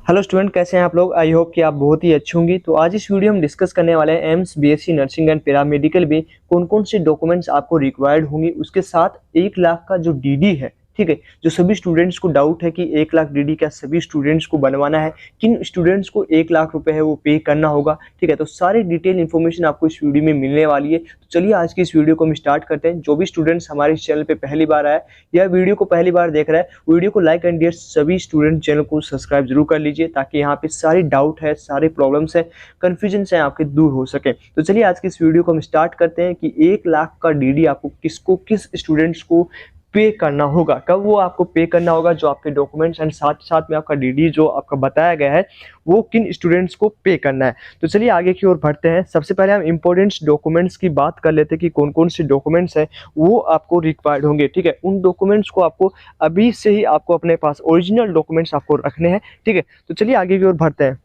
Hello student, कैसे हैं आप लोग। आई होप कि आप बहुत ही अच्छी होंगी। तो आज इस वीडियो में डिस्कस करने वाले हैं AIIMS BSc nursing and paramedical में कौन कौन से डॉक्यूमेंट्स आपको रिक्वायर्ड होंगे, उसके साथ 1 लाख का जो डीडी है, ठीक है, जो सभी स्टूडेंट्स को डाउट है कि 1 लाख डीडी क्या सभी स्टूडेंट्स को बनवाना है, किन स्टूडेंट्स को 1 लाख रुपए है वो पे करना होगा, ठीक है। तो सारी डिटेल इन्फॉर्मेशन आपको इस वीडियो में मिलने वाली है। तो चलिए आज की इस वीडियो को हम स्टार्ट करते हैं। जो भी स्टूडेंट्स हमारे इस चैनल पे पहली बार आया या वीडियो को पहली बार देख रहा है, वीडियो को लाइक एंड डियर सभी स्टूडेंट चैनल को सब्सक्राइब जरूर कर लीजिए, ताकि यहाँ पे सारी डाउट है, सारे प्रॉब्लम्स है, कन्फ्यूजन है आपके दूर हो सके। तो चलिए आज की इस वीडियो को हम स्टार्ट करते हैं कि 1 लाख का डीडी आपको किस स्टूडेंट्स को पे करना होगा, कब वो आपको पे करना होगा, जो आपके डॉक्यूमेंट्स एंड साथ साथ में आपका डीडी जो आपका बताया गया है वो किन स्टूडेंट्स को पे करना है। तो चलिए आगे की ओर बढ़ते हैं। सबसे पहले हम इंपॉर्टेंट डॉक्यूमेंट्स की बात कर लेते हैं कि कौन कौन से डॉक्यूमेंट्स हैं वो आपको रिक्वायर्ड होंगे, ठीक है। उन डॉक्यूमेंट्स को आपको अभी से ही आपको अपने पास ओरिजिनल डॉक्यूमेंट्स आपको रखने हैं, ठीक है। तो चलिए आगे की ओर बढ़ते हैं।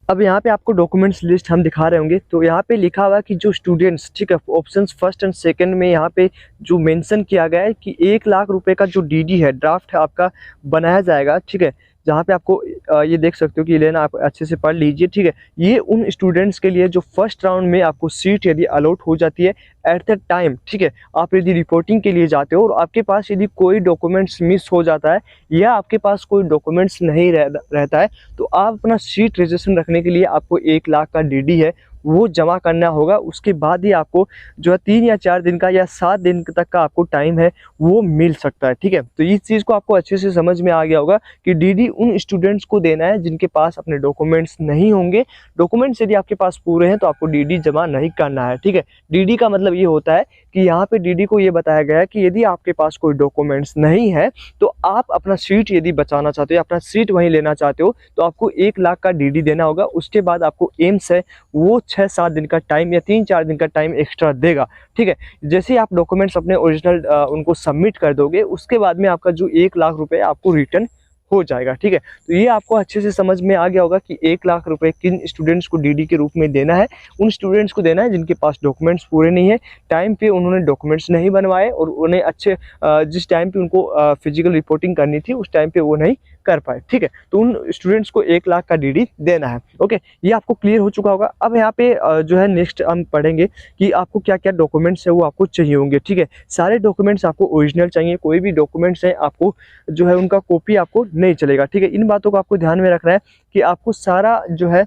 अब यहाँ पे आपको डॉक्यूमेंट्स लिस्ट हम दिखा रहे होंगे। तो यहाँ पे लिखा हुआ है कि जो स्टूडेंट्स, ठीक है, ऑप्शंस फर्स्ट एंड सेकंड में यहाँ पे जो मेंशन किया गया है कि 1 लाख रुपए का जो डीडी है, ड्राफ्ट है आपका बनाया जाएगा, ठीक है। जहाँ पे आपको ये देख सकते हो कि लेना, आप अच्छे से पढ़ लीजिए, ठीक है। ये उन स्टूडेंट्स के लिए जो फर्स्ट राउंड में आपको सीट यदि अलॉट हो जाती है एट द टाइम, ठीक है, आप यदि रिपोर्टिंग के लिए जाते हो और आपके पास यदि कोई डॉक्यूमेंट्स मिस हो जाता है या आपके पास कोई डॉक्यूमेंट्स नहीं रहता है, तो आप अपना सीट रजिस्ट्रेशन रखने के लिए आपको 1 लाख का डीडी है वो जमा करना होगा। उसके बाद ही आपको जो है 3 या 4 दिन का या 7 दिन तक का आपको टाइम है वो मिल सकता है, ठीक है। तो इस चीज़ को आपको अच्छे से समझ में आ गया होगा कि डीडी उन स्टूडेंट्स को देना है जिनके पास अपने डॉक्यूमेंट्स नहीं होंगे। डॉक्यूमेंट्स यदि आपके पास पूरे हैं तो आपको डीडी जमा नहीं करना है, ठीक है। डीडी का मतलब ये होता है कि यहाँ पे डीडी को ये बताया गया है कि यदि आपके पास कोई डॉक्यूमेंट्स नहीं है तो आप अपना सीट यदि बचाना चाहते हो, अपना सीट वहीं लेना चाहते हो, तो आपको 1 लाख का डीडी देना होगा। उसके बाद आपको एम्स है वो 6-7 दिन का टाइम या 3-4 दिन का टाइम एक्स्ट्रा देगा, ठीक है। जैसे ही आप डॉक्यूमेंट्स अपने ओरिजिनल उनको सबमिट कर दोगे, उसके बाद में आपका जो 1 लाख रुपए आपको रिटर्न हो जाएगा, ठीक है। तो ये आपको अच्छे से समझ में आ गया होगा कि 1 लाख रुपए किन स्टूडेंट्स को डीडी के रूप में देना है। उन स्टूडेंट्स को देना है जिनके पास डॉक्यूमेंट्स पूरे नहीं है, टाइम पे उन्होंने डॉक्यूमेंट्स नहीं बनवाए और उन्हें अच्छे जिस टाइम पे उनको फिजिकल रिपोर्टिंग करनी थी उस टाइम पे वो नहीं कर पाए, ठीक है। तो उन स्टूडेंट्स को 1 लाख का डीडी देना है। ओके, ये आपको क्लियर हो चुका होगा। अब यहाँ पे जो है नेक्स्ट हम पढ़ेंगे कि आपको क्या क्या डॉक्यूमेंट्स है वो आपको चाहिए होंगे, ठीक है। सारे डॉक्यूमेंट्स आपको ओरिजिनल चाहिए। कोई भी डॉक्यूमेंट्स है आपको जो है उनका कॉपी आपको नहीं चलेगा, ठीक है। इन बातों को आपको ध्यान में रखना है कि आपको सारा जो है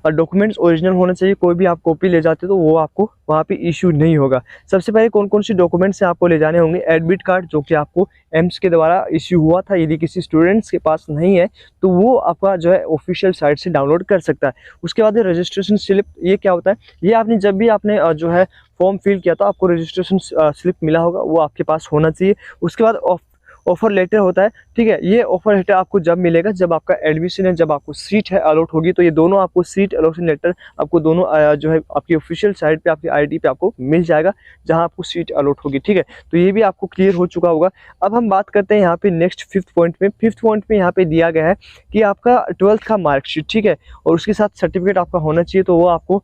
डॉक्यूमेंट्स ओरिजिनल होना चाहिए। कोई भी आप कॉपी ले जाते हो तो वो आपको वहाँ पे इशू नहीं होगा। सबसे पहले कौन कौन सी डॉक्यूमेंट्स से आपको ले जाने होंगे, एडमिट कार्ड जो कि आपको एम्स के द्वारा इशू हुआ था, यदि किसी स्टूडेंट्स के पास नहीं है तो वो आपका जो है ऑफिशियल साइट से डाउनलोड कर सकता है। उसके बाद रजिस्ट्रेशन स्लिप, ये क्या होता है, ये आपने जब भी आपने जो है फॉर्म फिल किया था आपको रजिस्ट्रेशन स्लिप मिला होगा, वो आपके पास होना चाहिए। उसके बाद ऑफर लेटर होता है, ठीक है। ये ऑफर लेटर आपको जब मिलेगा जब आपका एडमिशन है, जब आपको सीट है अलॉट होगी, तो ये दोनों आपको सीट अलॉटमेंट लेटर आपको दोनों जो है आपकी ऑफिशियल साइट पे आपकी आईडी पे आपको मिल जाएगा जहां आपको सीट अलॉट होगी, ठीक है। तो ये भी आपको क्लियर हो चुका होगा। अब हम बात करते हैं यहाँ पे नेक्स्ट फिफ्थ पॉइंट में। फिफ्थ पॉइंट में यहाँ पे दिया गया है कि आपका 12th का मार्कशीट, ठीक है, और उसके साथ सर्टिफिकेट आपका होना चाहिए। तो वो आपको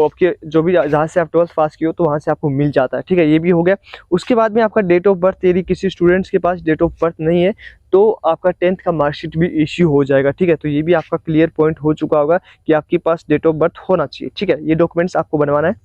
आपके जो भी जहाँ से आप 12th पास किए हो तो वहाँ से आपको मिल जाता है, ठीक है। ये भी हो गया। उसके बाद में आपका डेट ऑफ बर्थ, यदि किसी स्टूडेंट्स के पास डेट ऑफ बर्थ नहीं है तो आपका 10th का मार्कशीट भी इश्यू हो जाएगा, ठीक है। तो ये भी आपका क्लियर पॉइंट हो चुका होगा कि आपके पास डेट ऑफ बर्थ होना चाहिए, ठीक है। ये डॉक्यूमेंट्स आपको बनवाना है।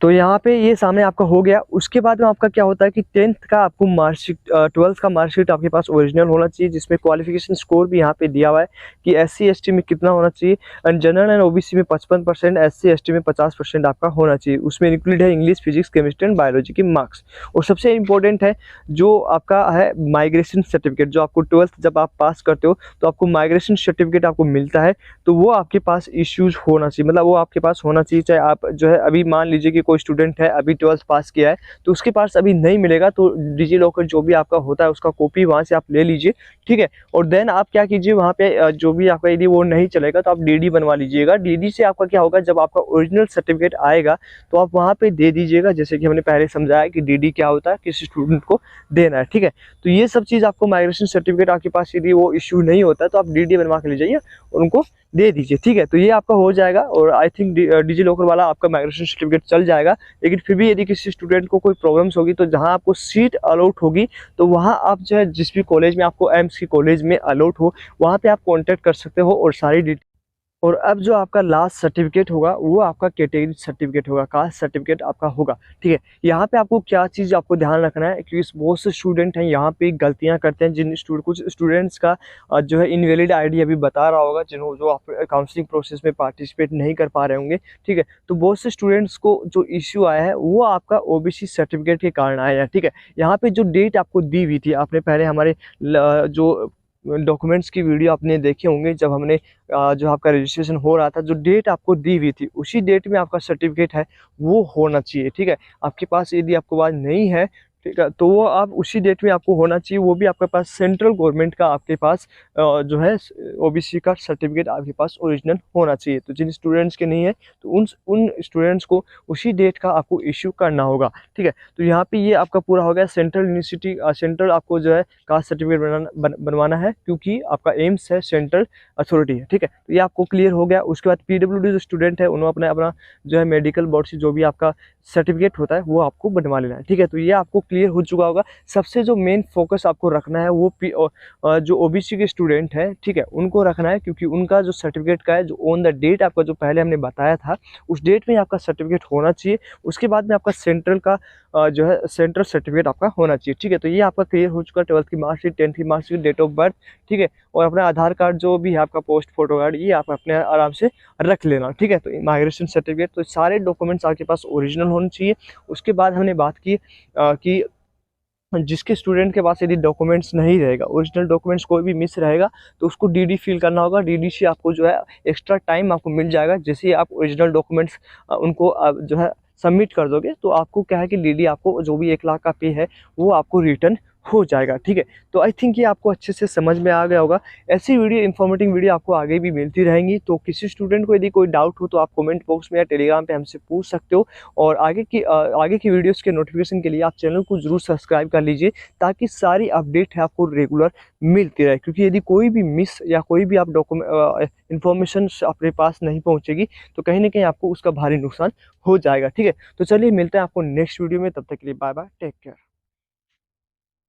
तो यहाँ पे ये सामने आपका हो गया। उसके बाद में आपका क्या होता है कि 10th का आपको मार्कशीट, 12th का मार्कशीट आपके पास ओरिजिनल होना चाहिए, जिसमें क्वालिफिकेशन स्कोर भी यहाँ पे दिया हुआ है कि SC ST में कितना होना चाहिए, एंड जनरल एंड OBC में 55%, SC ST में 50% आपका होना चाहिए। उसमें इंक्लूड है English, physics, chemistry and biology के मार्क्स। और सबसे इंपॉर्टेंट है जो आपका है माइग्रेशन सर्टिफिकेट, जो आपको 12th जब आप पास करते हो तो आपको माइग्रेशन सर्टिफिकेट आपको मिलता है, तो वो आपके पास इश्यूज होना चाहिए, मतलब वो आपके पास होना चाहिए। चाहे आप जो है अभी मान लीजिए कि कोई स्टूडेंट है अभी 12th पास किया है तो उसके पास अभी नहीं मिलेगा, तो डिजी लॉकर जो भी आपका होता है उसका कॉपी वहां से आप ले लीजिए, ठीक है। और देन आप क्या कीजिए, वहां पे जो भी आपका यदि वो नहीं चलेगा तो आप डीडी बनवा लीजिएगा। डीडी से आपका क्या होगा, जब आपका ओरिजिनल सर्टिफिकेट आएगा तो आप वहां पे दे दीजिएगा, जैसे कि हमने पहले समझाया कि डीडी क्या होता है, किसी स्टूडेंट को देना है, ठीक है। तो ये सब चीज़ आपको माइग्रेशन सर्टिफिकेट आपके पास यदि वो इश्यू नहीं होता है तो आप डीडी बनवा के ले जाइए, उनको दे दीजिए, ठीक है। तो ये आपका हो जाएगा और आई थिंक डिजी लॉकर वाला आपका माइग्रेशन सर्टिफिकेट चल जाएगा। लेकिन फिर भी यदि किसी स्टूडेंट को कोई प्रॉब्लम्स होगी तो जहाँ आपको सीट अलॉट होगी तो वहाँ आप जो है जिस भी कॉलेज में आपको एम्स की कॉलेज में अलॉट हो वहाँ पे आप कॉन्टैक्ट कर सकते हो और सारी डिटेल। और अब जो आपका लास्ट सर्टिफिकेट होगा वो आपका कैटेगरी सर्टिफिकेट होगा, कास्ट सर्टिफिकेट आपका होगा, ठीक है। यहाँ पे आपको क्या चीज़ आपको ध्यान रखना है, क्योंकि बहुत से स्टूडेंट हैं यहाँ पे गलतियाँ करते हैं। कुछ स्टूडेंट्स का जो है इनवैलिड आईडी अभी बता रहा होगा, जो आप काउंसलिंग प्रोसेस में पार्टिसिपेट नहीं कर पा रहे होंगे, ठीक है। तो बहुत से स्टूडेंट्स को जो इश्यू आया है वो आपका ओबीसी सर्टिफिकेट के कारण आया है, ठीक है। यहाँ पे जो डेट आपको दी हुई थी, आपने पहले हमारे जो डॉक्यूमेंट्स की वीडियो आपने देखे होंगे, जब हमने जो आपका रजिस्ट्रेशन हो रहा था, जो डेट आपको दी हुई थी उसी डेट में आपका सर्टिफिकेट है वो होना चाहिए, ठीक है। आपके पास यदि आपको आज नहीं है, ठीक है, तो वो आप उसी डेट में आपको होना चाहिए। वो भी आपके पास सेंट्रल गवर्नमेंट का आपके पास जो है ओबीसी का सर्टिफिकेट आपके पास ओरिजिनल होना चाहिए। तो जिन स्टूडेंट्स के नहीं है तो उन स्टूडेंट्स को उसी डेट का आपको इश्यू करना होगा, ठीक है। तो यहाँ पे ये आपका पूरा हो गया। सेंट्रल यूनिवर्सिटी सेंट्रल आपको जो है कास्ट सर्टिफिकेट बनवाना है, क्योंकि आपका एम्स है, सेंट्रल अथॉरिटी है, ठीक है। तो ये आपको क्लियर हो गया। उसके बाद पीडब्ल्यूडी जो स्टूडेंट है उन्होंने अपना जो है मेडिकल बोर्ड से जो भी आपका सर्टिफिकेट होता है वो आपको बनवा लेना है, ठीक है। तो ये आपको क्लियर हो चुका होगा। सबसे जो मेन फोकस आपको रखना है वो जो ओबीसी के स्टूडेंट है, ठीक है, उनको रखना है, क्योंकि उनका जो सर्टिफिकेट का है जो ऑन द डेट आपका जो पहले हमने बताया था उस डेट में आपका सर्टिफिकेट होना चाहिए। उसके बाद में आपका सेंट्रल का जो है सेंट्रल सर्टिफिकेट आपका होना चाहिए, ठीक है। तो ये आपका क्लियर हो चुका है। 12th की मार्कशीट, 10th की मार्कशीट, डेट ऑफ बर्थ, ठीक है, और अपना आधार कार्ड जो भी है आपका पोस्ट फोटो कार्ड, ये आप अपने आराम से रख लेना, ठीक है। तो माइग्रेशन सर्टिफिकेट, तो सारे डॉक्यूमेंट्स आपके पास ओरिजिनल होने चाहिए। उसके बाद हमने बात की कि जिसके स्टूडेंट के पास यदि डॉक्यूमेंट्स नहीं रहेगा, ओरिजिनल डॉक्यूमेंट्स कोई भी मिस रहेगा, तो उसको डीडी फिल करना होगा। डीडी से आपको जो है एक्स्ट्रा टाइम आपको मिल जाएगा। जैसे ही आप ओरिजिनल डॉक्यूमेंट्स उनको जो है सबमिट कर दोगे तो आपको क्या है कि डीडी आपको जो भी 1 लाख का पे है वो आपको रिटर्न हो जाएगा, ठीक है। तो आई थिंक ये आपको अच्छे से समझ में आ गया होगा। ऐसी वीडियो, इन्फॉर्मेटिव वीडियो आपको आगे भी मिलती रहेंगी। तो किसी स्टूडेंट को यदि कोई डाउट हो तो आप कमेंट बॉक्स में या टेलीग्राम पे हमसे पूछ सकते हो। और आगे की वीडियोस के नोटिफिकेशन के लिए आप चैनल को जरूर सब्सक्राइब कर लीजिए, ताकि सारी अपडेट है आपको रेगुलर मिलती रहे। क्योंकि यदि कोई भी मिस या कोई भी आप इन्फॉर्मेशन अपने पास नहीं पहुँचेगी तो कहीं ना कहीं आपको उसका भारी नुकसान हो जाएगा, ठीक है। तो चलिए मिलते हैं आपको नेक्स्ट वीडियो में, तब तक के लिए बाय बाय, टेक केयर।